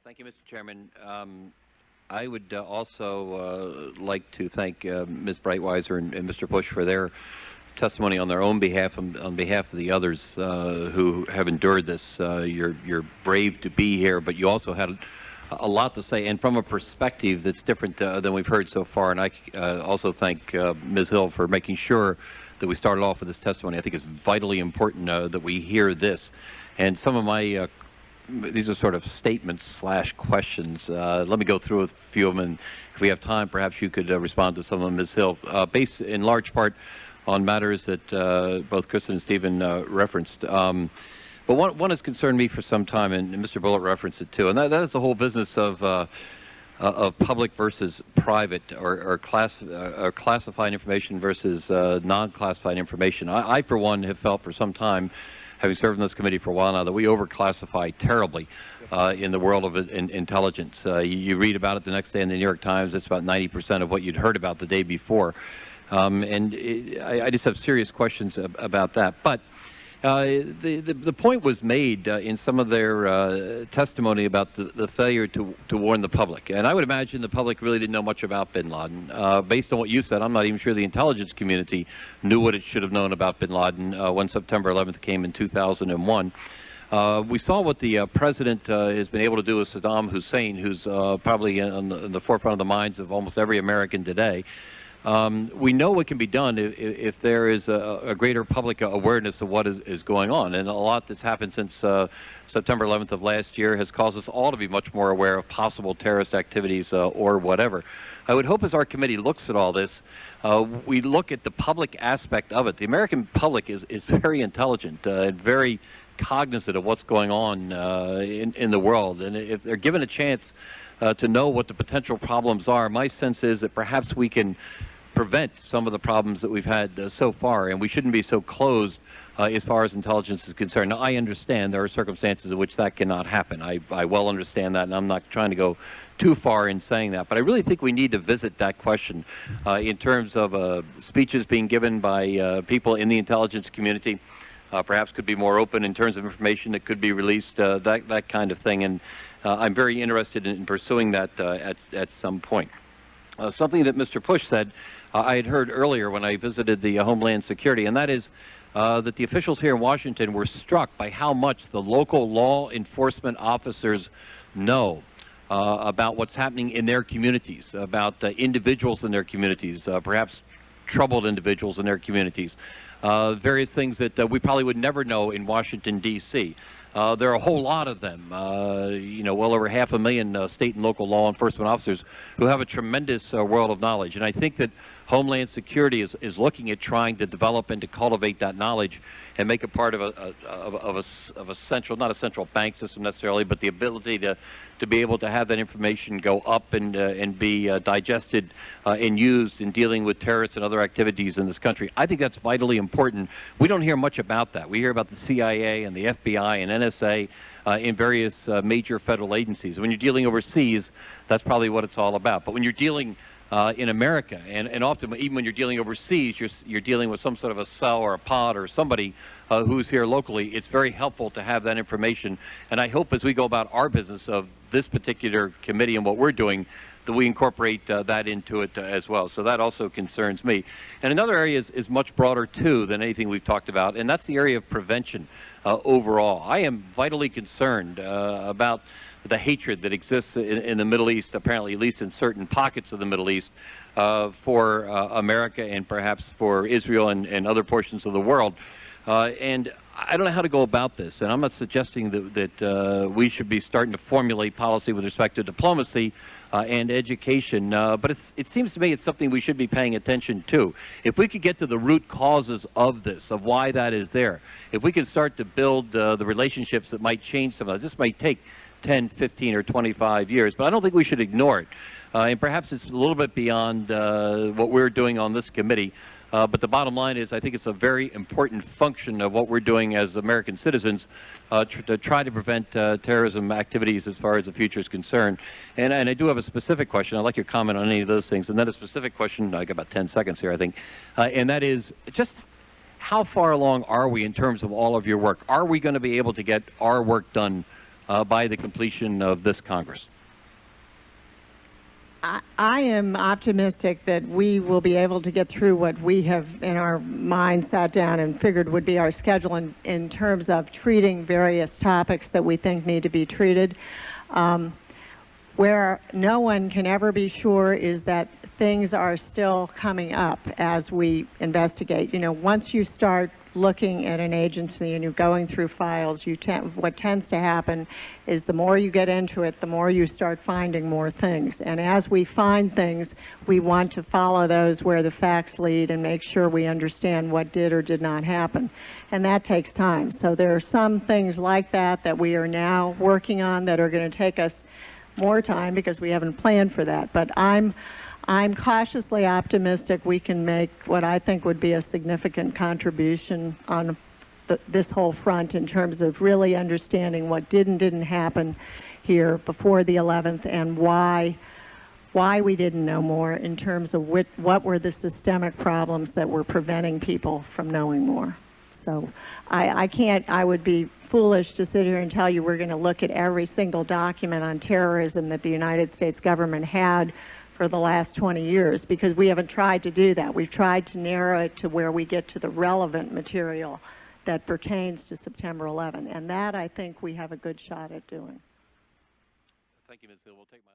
Thank you, Mr. Chairman. I would also like to thank Ms. Breitweiser and Mr. Bush for their testimony on their own behalf and on behalf of the others who have endured this. You're brave to be here, but you also had a lot to say, and from a perspective that's different than we've heard so far. And I also thank Ms. Hill for making sure that we started off with this testimony. I think it's vitally important that we hear this. And some of my these are sort of statements slash questions. Let me go through a few of them, and if we have time, perhaps you could respond to some of them, Ms. Hill, based in large part on matters that both Kristen and Stephen referenced. But one has concerned me for some time, and Mr. Bullitt referenced it too, and that is the whole business of public versus private, or classified information versus non-classified information. I, for one, have felt for some time, having served in this committee for a while now, that we overclassify terribly in the world of intelligence. You read about it the next day in the New York Times. It's about 90% of what you'd heard about the day before. I just have serious questions about that. But the point was made in some of their testimony about the failure to warn the public. And I would imagine the public really didn't know much about bin Laden. Based on what you said, I'm not even sure the intelligence community knew what it should have known about bin Laden when September 11th came in 2001. We saw what the president has been able to do with Saddam Hussein, who's probably in the forefront of the minds of almost every American today. We know what can be done if there is a greater public awareness of what is going on. And a lot that's happened since September 11th of last year has caused us all to be much more aware of possible terrorist activities or whatever. I would hope as our committee looks at all this, we look at the public aspect of it. The American public is very intelligent and very cognizant of what's going on in the world. And if they're given a chance to know what the potential problems are, my sense is that perhaps we can prevent some of the problems that we've had so far, and we shouldn't be so closed as far as intelligence is concerned. Now, I understand there are circumstances in which that cannot happen. I well understand that, and I'm not trying to go too far in saying that, but I really think we need to visit that question in terms of speeches being given by people in the intelligence community. Perhaps could be more open in terms of information that could be released, that kind of thing. And I'm very interested in pursuing that at some point. Something that Mr. Bush said, I had heard earlier when I visited the Homeland Security, and that is that the officials here in Washington were struck by how much the local law enforcement officers know about what's happening in their communities, about individuals in their communities, perhaps troubled individuals in their communities, various things that we probably would never know in Washington, D.C. There are a whole lot of them, well over 500,000 state and local law enforcement officers who have a tremendous world of knowledge. And I think that Homeland Security is looking at trying to develop and to cultivate that knowledge and make it part of a central, not a central bank system necessarily, but the ability to be able to have that information go up and be digested and used in dealing with terrorists and other activities in this country. I think that's vitally important. We don't hear much about that. We hear about the CIA and the FBI and NSA in various major federal agencies. When you're dealing overseas, that's probably what it's all about. But when you're dealing in America, and often even when you're dealing overseas, you're dealing with some sort of a cell or a pod or somebody who's here locally. It's very helpful to have that information, and I hope as we go about our business of this particular committee and what we're doing, that we incorporate that into it as well. So that also concerns me. And another area is much broader too than anything we've talked about, and that's the area of prevention overall. I am vitally concerned about the hatred that exists in the Middle East, apparently, at least in certain pockets of the Middle East, for America and perhaps for Israel and other portions of the world. And I don't know how to go about this, and I'm not suggesting that we should be starting to formulate policy with respect to diplomacy and education, but it seems to me it's something we should be paying attention to. If we could get to the root causes of this, of why that is there, if we could start to build the relationships that might change some of that, this might take 10, 15, or 25 years, but I don't think we should ignore it. And perhaps it's a little bit beyond what we're doing on this committee. But the bottom line is I think it's a very important function of what we're doing as American citizens to try to prevent terrorism activities as far as the future is concerned. And I do have a specific question. I'd like your comment on any of those things. And then a specific question, I got about 10 seconds here, I think. And that is just how far along are we in terms of all of your work? Are we going to be able to get our work done by the completion of this Congress? I am optimistic that we will be able to get through what we have in our mind sat down and figured would be our schedule in terms of treating various topics that we think need to be treated. Where no one can ever be sure is that things are still coming up as we investigate. You know, once you start looking at an agency and you're going through files, what tends to happen is the more you get into it, the more you start finding more things. And as we find things, we want to follow those where the facts lead and make sure we understand what did or did not happen. And that takes time. So there are some things like that that we are now working on that are going to take us more time because we haven't planned for that. But I'm cautiously optimistic we can make what I think would be a significant contribution on this whole front in terms of really understanding what did and didn't happen here before the 11th and why we didn't know more in terms of what were the systemic problems that were preventing people from knowing more. So I would be foolish to sit here and tell you we're going to look at every single document on terrorism that the United States government had for the last 20 years, because we haven't tried to do that. We've tried to narrow it to where we get to the relevant material that pertains to September 11, and that I think we have a good shot at doing. Thank you, Ms. Hill. We'll take my